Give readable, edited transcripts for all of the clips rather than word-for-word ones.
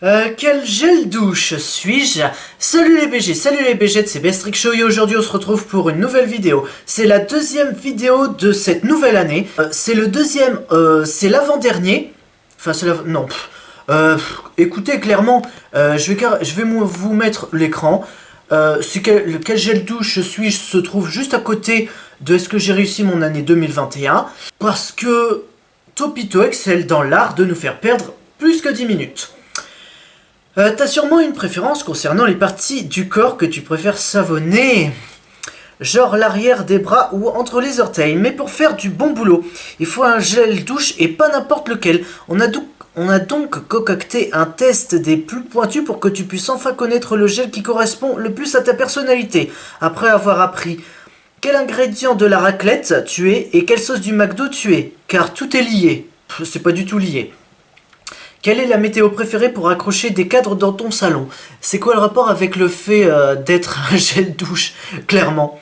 Quel gel douche suis-je? Salut les BG de c'est Bestrick Show et aujourd'hui on se retrouve pour une nouvelle vidéo. C'est la deuxième vidéo de cette nouvelle année. C'est le deuxième, c'est l'avant-dernier. Enfin c'est non. Écoutez clairement, je vais vous mettre l'écran. Quel gel douche suis-je se trouve juste à côté de Est-ce que j'ai réussi mon année 2021. Parce que Topito excelle dans l'art de nous faire perdre plus que 10 minutes. T'as sûrement une préférence concernant les parties du corps que tu préfères savonner. Genre l'arrière des bras ou entre les orteils. Mais pour faire du bon boulot, il faut un gel douche et pas n'importe lequel. On a donc concocté un test des plus pointus pour que tu puisses enfin connaître le gel qui correspond le plus à ta personnalité. Après avoir appris quel ingrédient de la raclette tu es et quelle sauce du McDo tu es. Car tout est lié. C'est pas du tout lié. Quelle est la météo préférée pour accrocher des cadres dans ton salon? C'est quoi le rapport avec le fait d'être un gel douche, clairement?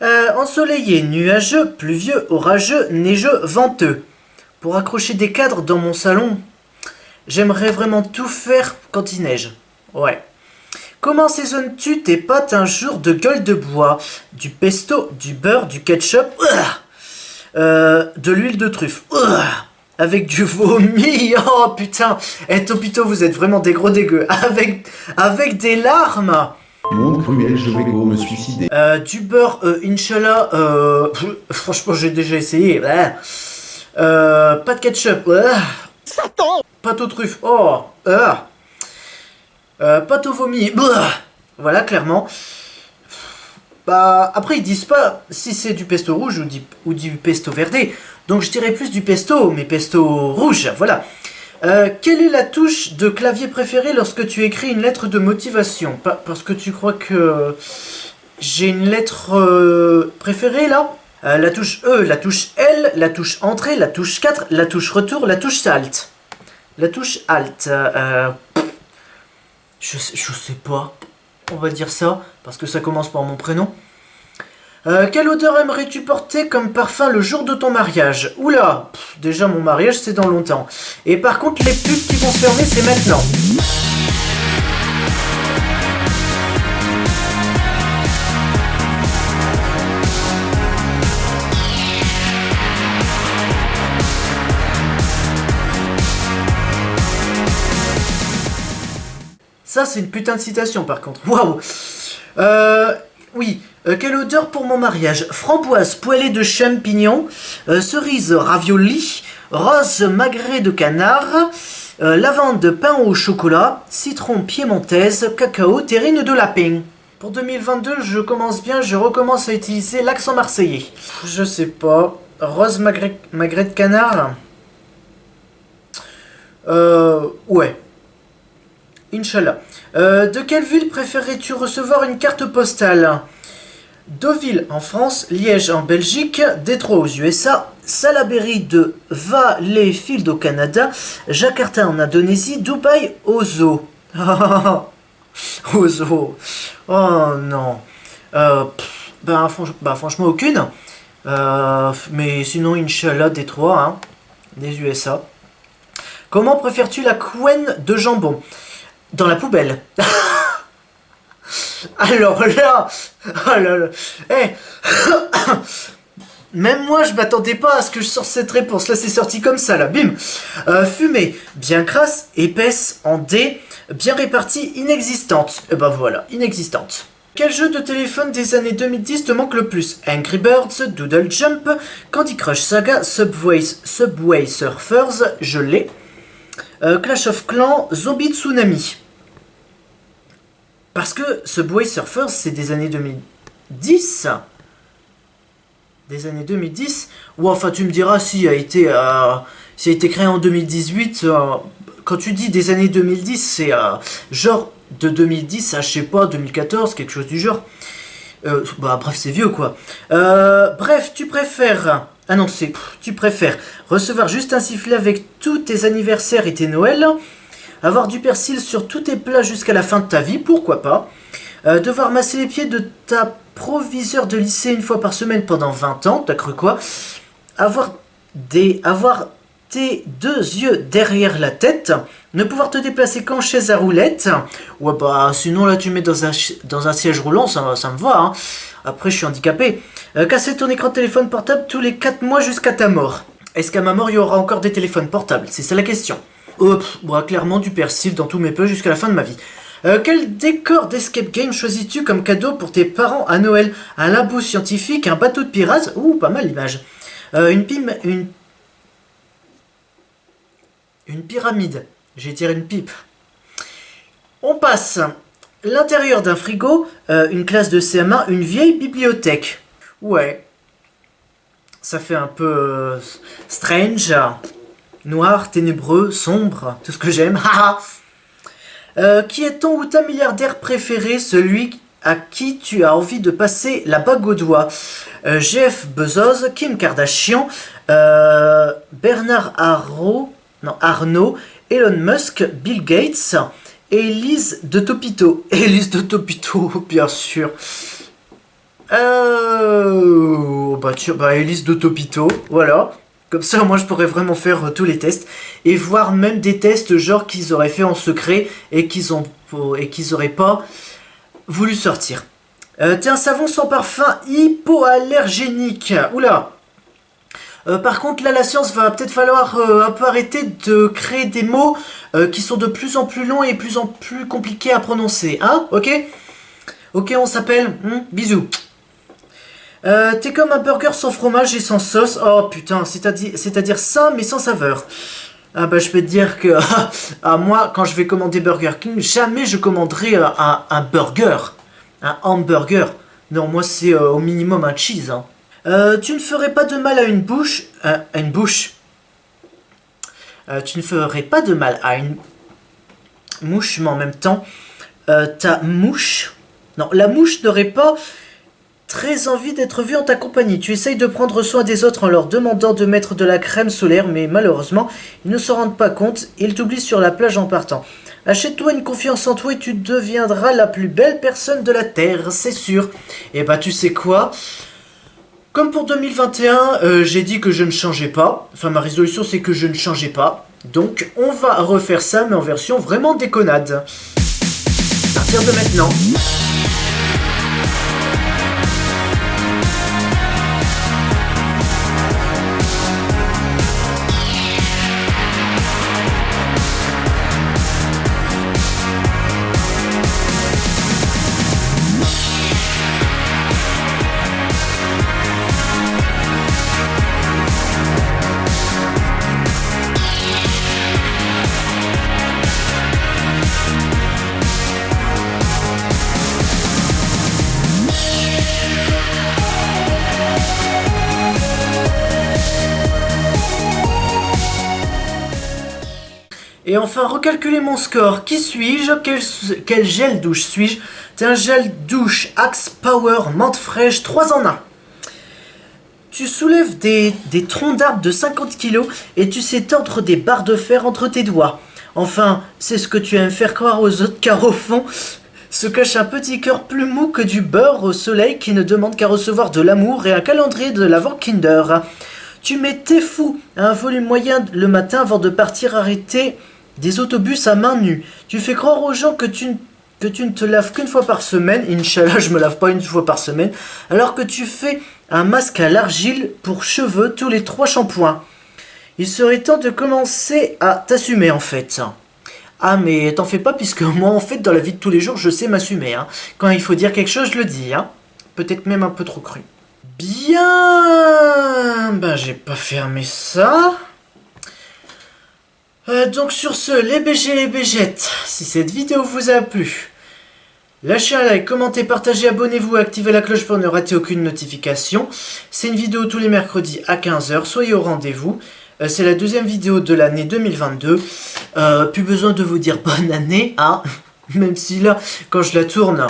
Ensoleillé, nuageux, pluvieux, orageux, neigeux, venteux. Pour accrocher des cadres dans mon salon, j'aimerais vraiment tout faire quand il neige. Ouais. Comment assaisonnes-tu tes pâtes un jour de gueule de bois? Du pesto, du beurre, du ketchup, de l'huile de truffe. Avec du vomi, oh putain. Topito, vous êtes vraiment des gros dégueux. Avec des larmes. Monde cruel, je vais go me suicider. Du beurre, Inch'Allah, franchement j'ai déjà essayé. Pas de ketchup. Satan. Pâte aux truffes, oh. Pâte au vomi. Voilà, clairement. Bah, après ils disent pas si c'est du pesto rouge ou du pesto verdé. Donc je dirais plus du pesto, mais pesto rouge, voilà. Quelle est la touche de clavier préférée lorsque tu écris une lettre de motivation? Parce que tu crois que j'ai une lettre préférée là? La touche E, la touche L, la touche entrée, la touche 4, la touche retour, la touche alt. La touche alt. Je sais pas. On va dire ça, parce que ça commence par mon prénom. Quelle odeur aimerais-tu porter comme parfum le jour de ton mariage? Oula, déjà mon mariage c'est dans longtemps. Et par contre les pubs qui vont se fermer c'est maintenant. Ça c'est une putain de citation par contre. Waouh. Oui. Quelle odeur pour mon mariage? Framboise poêlée de champignons, cerise ravioli, rose magret de canard, lavande pain au chocolat, citron piémontaise, cacao, terrine de lapin. Pour 2022, je commence bien, je recommence à utiliser l'accent marseillais. Je sais pas. Rose magret de canard? Ouais. Inch'Allah. De quelle ville préférerais-tu recevoir une carte postale? Deauville en France, Liège en Belgique, Détroit aux USA, Salaberry de Valleyfield au Canada, Jakarta en Indonésie, Dubaï au zoo. Au zoo. Oh non. Franchement aucune. Mais sinon Inch'Allah Détroit, hein, des USA. Comment préfères-tu la couenne de jambon? Dans la poubelle. Alors là, oh là là, même moi je m'attendais pas à ce que je sorte cette réponse. Là c'est sorti comme ça là, bim. Fumée, bien crasse, épaisse, en dés, bien répartie, inexistante. Et ben voilà, inexistante. Quel jeu de téléphone des années 2010 te manque le plus? Angry Birds, Doodle Jump, Candy Crush Saga, Subway Surfers, je l'ai. Clash of Clans, Zombie Tsunami. Parce que Subway Surfers, c'est des années 2010. Des années 2010. Ou enfin, tu me diras si a été créé en 2018. Quand tu dis des années 2010, c'est genre de 2010 à, je sais pas, 2014, quelque chose du genre. Bref, c'est vieux, quoi. Bref, tu préfères... Ah non, tu préfères recevoir juste un sifflet avec tous tes anniversaires et tes Noëls, avoir du persil sur tous tes plats jusqu'à la fin de ta vie, pourquoi pas, devoir masser les pieds de ta proviseur de lycée une fois par semaine pendant 20 ans, t'as cru quoi, avoir tes 2 yeux derrière la tête, ne pouvoir te déplacer qu'en chaise à roulette. Ouais bah sinon là tu mets dans un siège roulant, ça me va hein. Après je suis handicapé. Casser ton écran de téléphone portable tous les 4 mois jusqu'à ta mort. Est-ce qu'à ma mort il y aura encore des téléphones portables? C'est ça la question. Bah, clairement du persil dans tous mes peu jusqu'à la fin de ma vie. Quel décor d'escape game choisis-tu comme cadeau pour tes parents à Noël? Un labo scientifique, un bateau de pirates? Ouh, pas mal l'image. Une pyramide. J'ai tiré une pipe. On passe. L'intérieur d'un frigo, une classe de CM1, une vieille bibliothèque. Ouais. Ça fait un peu strange. Noir, ténébreux, sombre. Tout ce que j'aime. Qui est ton ou ta milliardaire préféré, celui à qui tu as envie de passer la bague au doigt? Jeff Bezos, Kim Kardashian, Bernard Arnault, Elon Musk, Bill Gates, Élise de Topito. Élise de Topito, bien sûr. Élise de Topito, voilà. Comme ça, moi, je pourrais vraiment faire tous les tests. Et voir même des tests, genre, qu'ils auraient fait en secret et qu'ils auraient pas voulu sortir. T'es un savon sans parfum hypoallergénique. Oula. Par contre, là, la science va peut-être falloir un peu arrêter de créer des mots qui sont de plus en plus longs et plus en plus compliqués à prononcer. Hein? Ok? Ok, on s'appelle. Bisous. T'es comme un burger sans fromage et sans sauce. Oh putain, c'est-à-dire ça mais sans saveur. Ah bah je peux te dire que moi quand je vais commander Burger King, jamais je commanderai un burger, un hamburger. Non, moi c'est au minimum un cheese. Hein. Tu ne ferais pas de mal à une bouche, tu ne ferais pas de mal à une mouche, mais en même temps, ta mouche. Non, la mouche n'aurait pas très envie d'être vue en ta compagnie. Tu essayes de prendre soin des autres en leur demandant de mettre de la crème solaire, mais malheureusement, ils ne s'en rendent pas compte et ils t'oublient sur la plage en partant. Achète-toi une confiance en toi et tu deviendras la plus belle personne de la Terre, c'est sûr. Et bah tu sais quoi? Comme pour 2021, j'ai dit que je ne changeais pas. Enfin, ma résolution, c'est que je ne changeais pas. Donc, on va refaire ça, mais en version vraiment déconnade. À partir de maintenant. Et enfin, recalculer mon score. Qui suis-je? Quel gel douche suis-je? C'est un gel douche Axe Power menthe fraîche 3 en 1. Tu soulèves des troncs d'arbres de 50 kg et tu sais tordre des barres de fer entre tes doigts. Enfin, c'est ce que tu aimes faire croire aux autres, car au fond se cache un petit cœur plus mou que du beurre au soleil qui ne demande qu'à recevoir de l'amour et un calendrier de l'Avent Kinder. Tu mets tes fous à un volume moyen le matin avant de partir arrêter des autobus à main nue. Tu fais croire aux gens que tu ne te laves qu'une fois par semaine. Inch'Allah, je me lave pas une fois par semaine. Alors que tu fais un masque à l'argile pour cheveux tous les 3 shampoings. Il serait temps de commencer à t'assumer en fait. Ah mais t'en fais pas puisque moi en fait dans la vie de tous les jours je sais m'assumer. Hein. Quand il faut dire quelque chose je le dis. Hein. Peut-être même un peu trop cru. Bien. Ben j'ai pas fermé ça. Donc sur ce, les BG et les BGettes, si cette vidéo vous a plu, lâchez un like, commentez, partagez, abonnez-vous, activez la cloche pour ne rater aucune notification. C'est une vidéo tous les mercredis à 15 h, soyez au rendez-vous. C'est la deuxième vidéo de l'année 2022. Plus besoin de vous dire bonne année, hein. Même si là, quand je la tourne,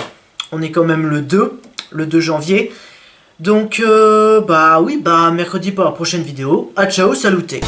on est quand même le 2 janvier. Donc, mercredi pour la prochaine vidéo. Ah ciao, saluté.